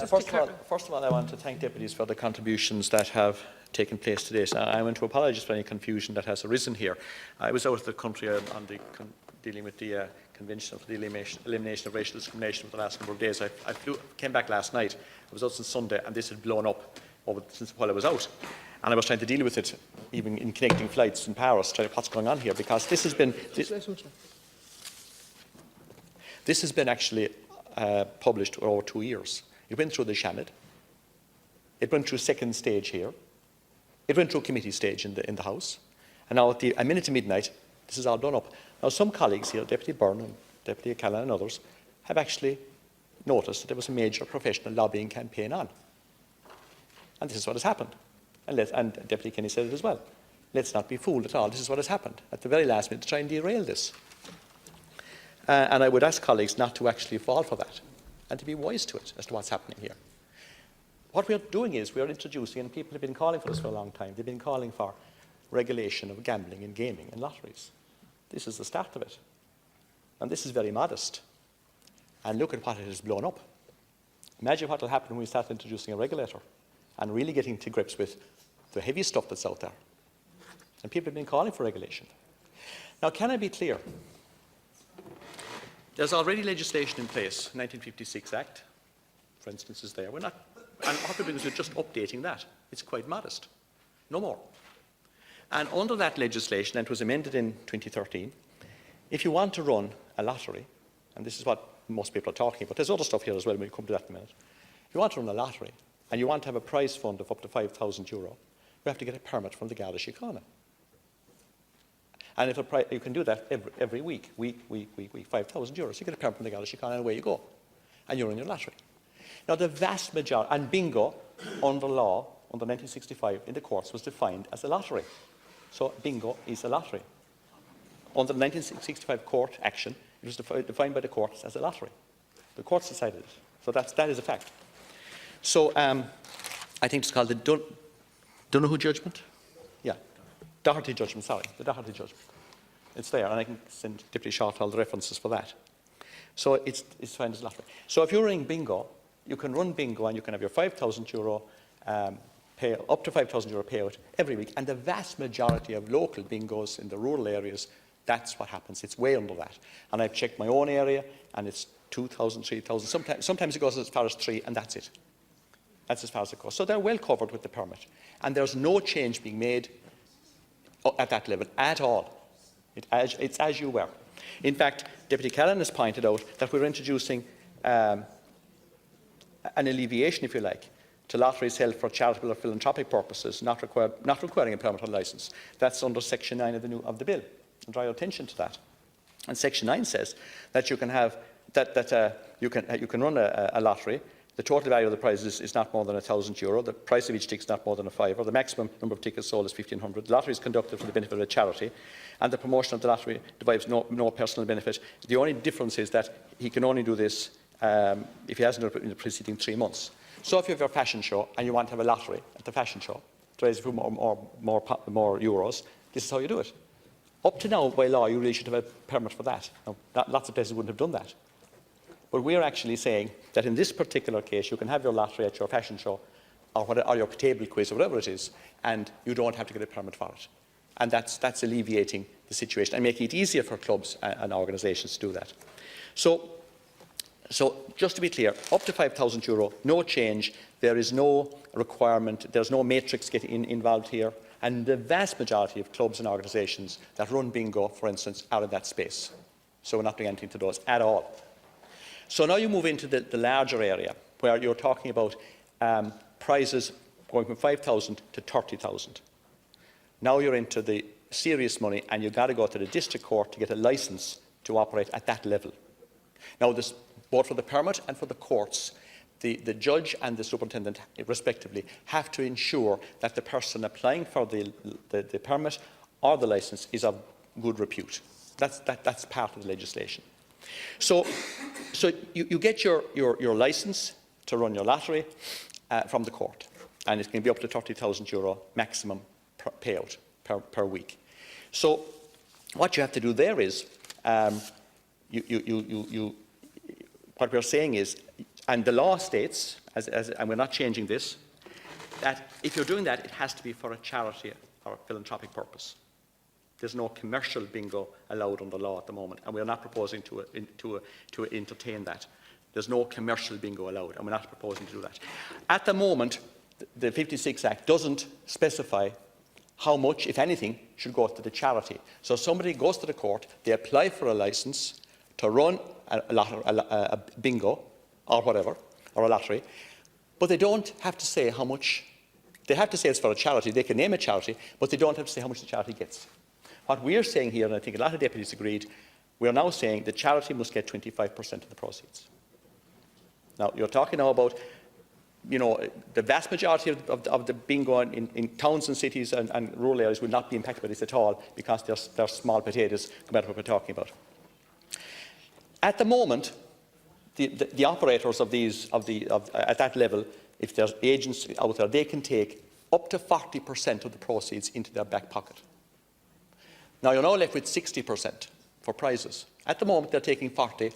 first of all, I want to thank deputies for the contributions that have taken place today. So I want to apologise for any confusion that has arisen here. I was out of the country dealing with the Convention for the Elimination of Racial Discrimination for the last number of days. I came back last night. I was out since Sunday, and this had blown up since while I was out. And I was trying to deal with it, even in connecting flights in Paris, trying to what's going on here, because this has been actually published over 2 years. It went through the Shannon. It went through second stage here. It went through committee stage in the House. And now at a minute to midnight, this is all done up. Now some colleagues here, Deputy Byrne and Deputy Callan and others, have actually noticed that there was a major professional lobbying campaign on. And this is what has happened. And Deputy Kenny said it as well. Let's not be fooled at all. This is what has happened at the very last minute to try and derail this. And I would ask colleagues not to actually fall for that and to be wise to it as to what's happening here. What we are doing is we are introducing, and people have been calling for this for a long time, they've been calling for regulation of gambling and gaming and lotteries. This is the start of it. And this is very modest. And look at what it has blown up. Imagine what will happen when we start introducing a regulator and really getting to grips with the heavy stuff that's out there. And people have been calling for regulation. Now, can I be clear? There's already legislation in place, 1956 Act, for instance, is there. We're not, and what we're doing is we're just updating that. It's quite modest, no more. And under that legislation, and it was amended in 2013, if you want to run a lottery, and this is what most people are talking about, there's other stuff here as well, we'll come to that in a minute. If you want to run a lottery, and you want to have a prize fund of up to €5,000, you have to get a permit from the Garda Síochána. And if you can do that every week, 5,000 euros. You get a permit from the Garda Síochána and away you go. And you're in your lottery. Now, the vast majority, and bingo, under law, under 1965, in the courts, was defined as a lottery. So bingo is a lottery. Under the 1965 court action, it was defined by the courts as a lottery. The courts decided it. So that is a fact. So I think it's called the Donoghue judgment. Yeah, Doherty judgment, sorry, the Doherty judgment. It's there, and I can send Deputy Short all the references for that. So it's defined as a lottery. So if you're running bingo, you can run bingo and you can have your €5,000 up to €5,000 payout every week. And the vast majority of local bingos in the rural areas, that's what happens. It's way under that. And I've checked my own area, and it's 2,000, 3,000. Sometimes it goes as far as 3, and that's it. That's as far as it goes. So they're well covered with the permit. And there's no change being made at that level at all. It's as you were. In fact, Deputy Callan has pointed out that we're introducing an alleviation, if you like, to lotteries held for charitable or philanthropic purposes, not requiring a permit or licence. That's under Section 9 of the bill. I'll draw your attention to that. And Section 9 says that you can have you can run a lottery. The total value of the prize is not more than €1,000. The price of each ticket is not more than a €5. The maximum number of tickets sold is 1,500. The lottery is conducted for the benefit of a charity, and the promotion of the lottery derives no personal benefit. The only difference is that he can only do this if he hasn't done it in the preceding 3 months. So if you have your fashion show and you want to have a lottery at the fashion show to raise a few more euros, this is how you do it. Up to now, by law, you really should have a permit for that. Now, lots of places wouldn't have done that. But we're actually saying that in this particular case, you can have your lottery at your fashion show or your table quiz or whatever it is, and you don't have to get a permit for it. And that's alleviating the situation and making it easier for clubs and organisations to do that. So just to be clear, up to €5,000, no change. There is no requirement. There's no matrix getting involved here. And the vast majority of clubs and organisations that run bingo, for instance, are in that space. So we're not doing anything to those at all. So now you move into the larger area where you're talking about prizes going from 5,000 to 30,000. Now you're into the serious money, and you've got to go to the district court to get a licence to operate at that level. Now, this, both for the permit and for the courts, the judge and the superintendent, respectively, have to ensure that the person applying for the permit or the licence is of good repute. That's part of the legislation. So you get your licence to run your lottery from the court, and it can be up to €30,000 maximum payout per week. So what you have to do there is, what we're saying is, and the law states, and we're not changing this, that if you're doing that, it has to be for a charity or a philanthropic purpose. There's no commercial bingo allowed under law at the moment, and we're not proposing to entertain that. There's no commercial bingo allowed, and we're not proposing to do that. At the moment, the 56 Act doesn't specify how much, if anything, should go to the charity. So somebody goes to the court, they apply for a licence to run a bingo or whatever, or a lottery, but they don't have to say how much. They have to say it's for a charity. They can name a charity, but they don't have to say how much the charity gets. What we are saying here, and I think a lot of deputies agreed, we are now saying the charity must get 25% of the proceeds. Now, you're talking now about, you know, the vast majority of the bingo in towns and cities and rural areas will not be impacted by this at all, because they're small potatoes compared to what we're talking about. At the moment, the operators of at that level, if there's agents out there, they can take up to 40% of the proceeds into their back pocket. Now, you're now left with 60% for prizes. At the moment, they're taking 40%.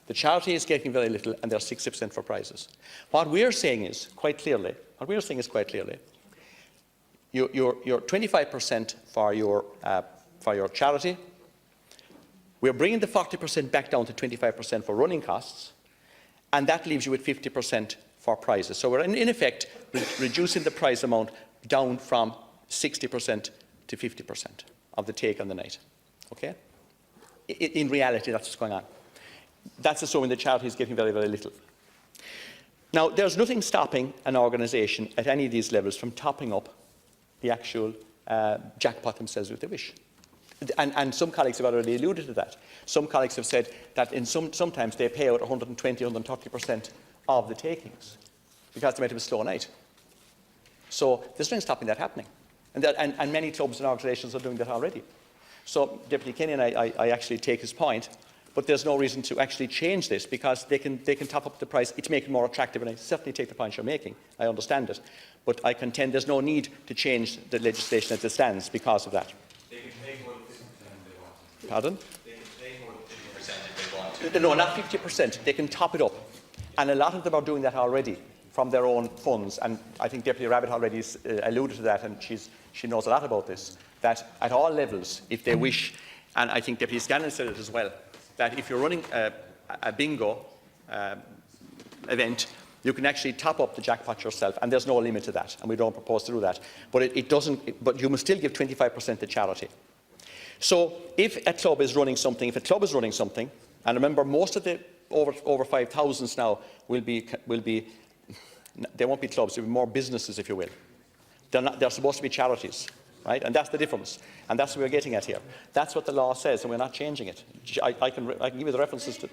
The charity is getting very little, and they're 60% for prizes. What we're saying is quite clearly, you're 25% for your charity. We're bringing the 40% back down to 25% for running costs, and that leaves you with 50% for prizes. So we're in effect reducing the prize amount down from 60% to 50% of the take on the night. Okay? In reality, that's what's going on. That's assuming the charity is getting very, very little. Now, there's nothing stopping an organisation at any of these levels from topping up the actual jackpot themselves if they wish. And some colleagues have already alluded to that. Some colleagues have said that sometimes they pay out 120, 130% of the takings because they might have a slow night. So there's nothing stopping that happening. And many clubs and organisations are doing that already. So Deputy Kenny and I actually take his point, but there's no reason to actually change this, because they can top up the price. It's making it more attractive, and I certainly take the point you're making. I understand it. But I contend there's no need to change the legislation as it stands because of that. They can take more than 50% if they want to. Pardon? They can take more than 50% if they want to. No, not 50%. They can top it up. And a lot of them are doing that already from their own funds. And I think Deputy Rabbit already alluded to that, and she knows a lot about this, that at all levels, if they wish, and I think Deputy Stanton said it as well, that if you're running a bingo event, you can actually top up the jackpot yourself, and there's no limit to that, and we don't propose to do that. But but you must still give 25% to charity. So if a club is running something, and remember, most of the over 5,000s now will be they won't be clubs, they'll be more businesses, if you will. They're supposed to be charities, right? And that's the difference, and that's what we're getting at here. That's what the law says, and we're not changing it. I can give you the references to.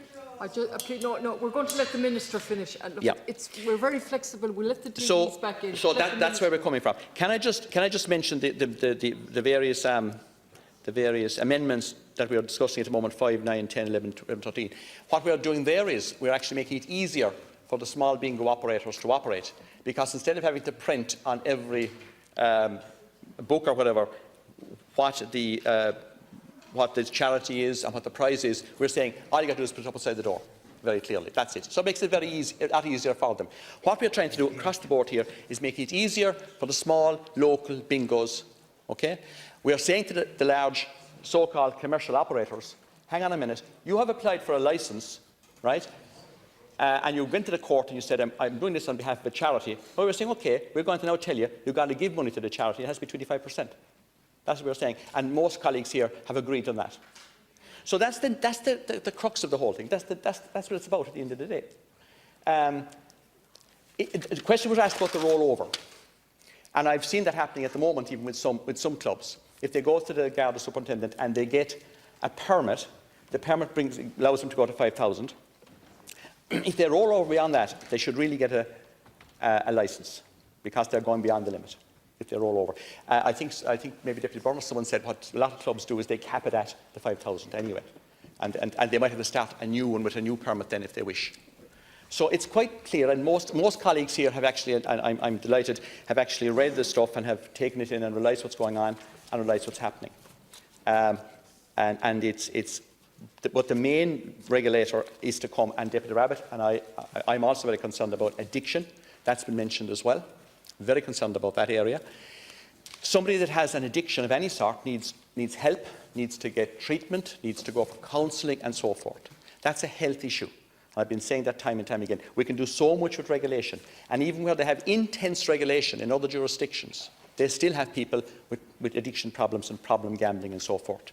No, we're going to let the Minister finish. And look, yeah. We're very flexible. We'll let the DPs back in. So that's where we're coming from. Can I just mention the various amendments that we are discussing at the moment, 5, 9, 10, 11, 13. What we are doing there is we're actually making it easier for the small bingo operators to operate, because instead of having to print on every book or whatever what the charity is and what the prize is, we're saying all you got to do is put it up outside the door very clearly. That's it. So it makes it very easy, a lot easier for them. What we're trying to do across the board here is make it easier for the small local bingos. Okay? We are saying to the large so-called commercial operators, hang on a minute, you have applied for a licence, right? And you went to the court and you said, I'm doing this on behalf of a charity. Well, we're saying, okay, we're going to now tell you, you've got to give money to the charity. It has to be 25%. That's what we're saying. And most colleagues here have agreed on that. So that's the crux of the whole thing. That's what it's about at the end of the day. The question was asked about the rollover. And I've seen that happening at the moment, even with some clubs. If they go to the Garda superintendent and they get a permit, the permit allows them to go to 5,000. If they roll over beyond that, they should really get a licence, because they're going beyond the limit if they roll over. I think maybe Deputy Burnham, someone said what a lot of clubs do is they cap it at the 5,000 anyway. And they might have to start a new one with a new permit then if they wish. So it's quite clear, and most colleagues here have actually, and I'm delighted, have actually read this stuff and have taken it in and realised what's going on and realised what's happening. But the main regulator is to come, and Deputy Rabbit, and I'm also very concerned about addiction, That's been mentioned as well. Very concerned about that area. Somebody that has an addiction of any sort needs help, needs to get treatment, needs to go for counselling and so forth. That's a health issue. I've been saying that time and time again. We can do so much with regulation. And even where they have intense regulation in other jurisdictions, they still have people with addiction problems and problem gambling and so forth.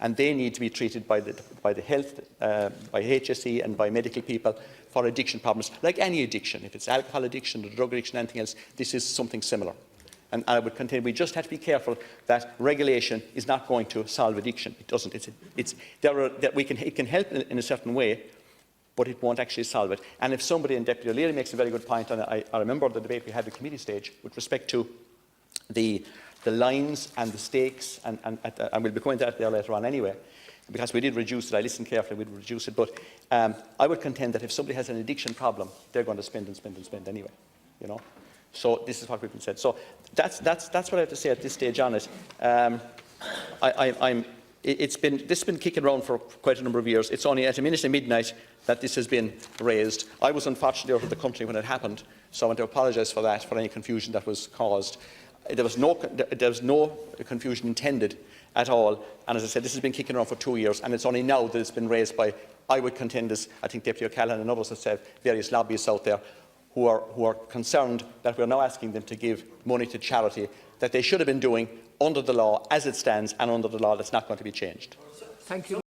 And they need to be treated by the health, by HSE and by medical people for addiction problems, like any addiction. If it's alcohol addiction or drug addiction, anything else, this is something similar. And I would contend we just have to be careful that regulation is not going to solve addiction. It doesn't. It can help in a certain way, but it won't actually solve it. And if somebody, and Deputy O'Leary makes a very good point, and I remember the debate we had at the committee stage with respect to the lines and the stakes, and we'll be going to that there later on anyway, because we did reduce it. I listened carefully, we did reduce it. But I would contend that if somebody has an addiction problem, they're going to spend and spend and spend anyway, you know. So this is what we've been said. So that's what I have to say at this stage on it. This has been kicking around for quite a number of years. It's only at a minute to midnight that this has been raised. I was unfortunately out of the country when it happened, so I want to apologise for that, for any confusion that was caused. There was no confusion intended at all. And as I said, this has been kicking around for 2 years, and it's only now that it's been raised by, I would contend, as I think Deputy O'Callaghan and others have said, various lobbyists out there who are concerned that we're now asking them to give money to charity that they should have been doing under the law as it stands and under the law that's not going to be changed. Thank you.